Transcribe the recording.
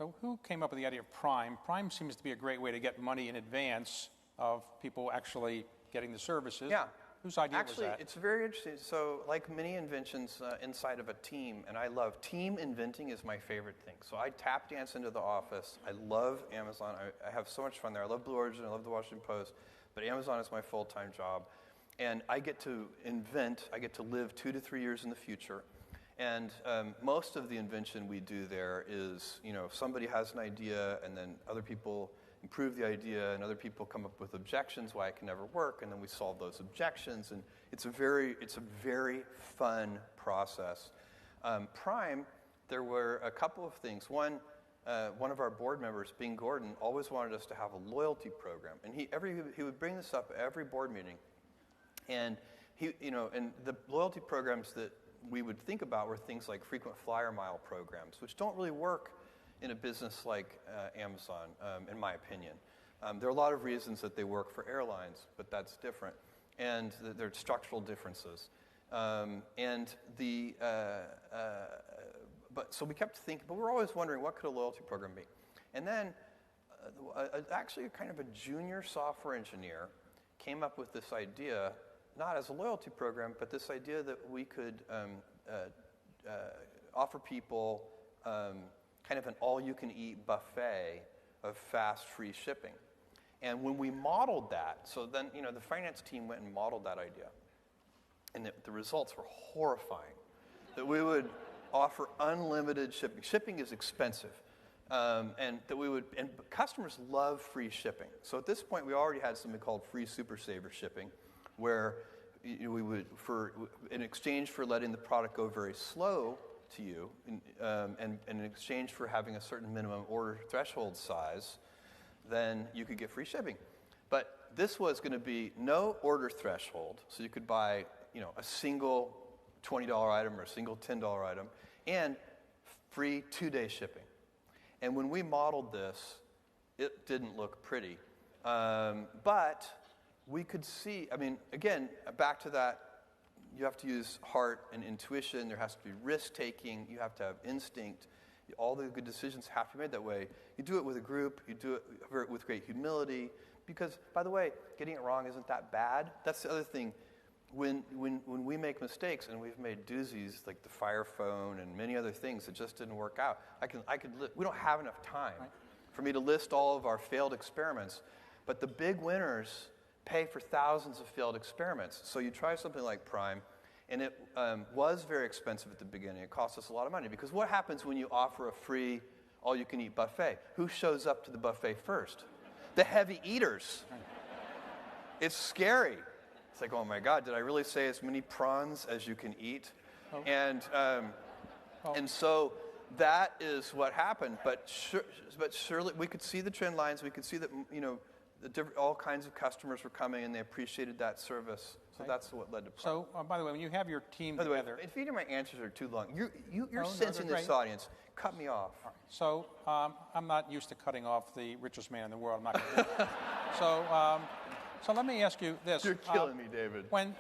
So who came up with the idea of Prime? Prime seems to be a great way to get money in advance of people actually getting the services. Yeah. Whose idea was Actually, that? it's very interesting. So like many inventions inside of a team, and I love team inventing is my favorite thing. So I tap dance into the office. I love Amazon. I have so much fun there. I love Blue Origin. I love the Washington Post. But Amazon is my full-time job. And I get to invent. I get to live 2 to 3 years in the future. And most of the invention we do there is, somebody has an idea, and then other people improve the idea, and other people come up with objections why it can never work, and then we solve those objections, and it's a very fun process. Prime, there were a couple of things. One of our board members, Bing Gordon, always wanted us to have a loyalty program, and he would bring this up at every board meeting, and and the loyalty programs that we would think about were things like frequent flyer mile programs, which don't really work in a business like Amazon, in my opinion. There are a lot of reasons that they work for airlines, but that's different. And there are structural differences. So we kept thinking, but we were always wondering, what could a loyalty program be? And then actually kind of a junior software engineer came up with this idea, not as a loyalty program, but this idea that we could offer people kind of an all-you-can-eat buffet of fast, free shipping. And when we modeled that, so then, the finance team went and modeled that idea. And the results were horrifying. That we would offer unlimited shipping. Shipping is expensive. And customers love free shipping. So at this point, we already had something called free Super Saver shipping, where we would, in exchange for letting the product go very slow to you, and in exchange for having a certain minimum order threshold size, then you could get free shipping. But this was going to be no order threshold, so you could buy, a single $20 item or a single $10 item, and free 2-day shipping. And when we modeled this, it didn't look pretty. But we could see, again, back to that, you have to use heart and intuition. There has to be risk-taking. You have to have instinct. All the good decisions have to be made that way. You do it with a group. You do it with great humility. Because, by the way, getting it wrong isn't that bad. That's the other thing. When we make mistakes, and we've made doozies like the Fire Phone and many other things that just didn't work out, we don't have enough time for me to list all of our failed experiments. But the big winners pay for thousands of failed experiments. So you try something like Prime, and it was very expensive at the beginning. It cost us a lot of money, because what happens when you offer a free all-you-can-eat buffet? Who shows up to the buffet first? The heavy eaters. It's scary. It's like, oh my God, did I really say as many prawns as you can eat? Oh. And so that is what happened. But surely we could see the trend lines. We could see that, all kinds of customers were coming, and they appreciated that service. So that's what led to Prime. So, by the way, when you have your team together... By the way, if either of my answers are too long, you're sensing this audience. Cut me off. Right. So, I'm not used to cutting off the richest man in the world. I'm not going to do that. So let me ask you this. You're killing me, David. When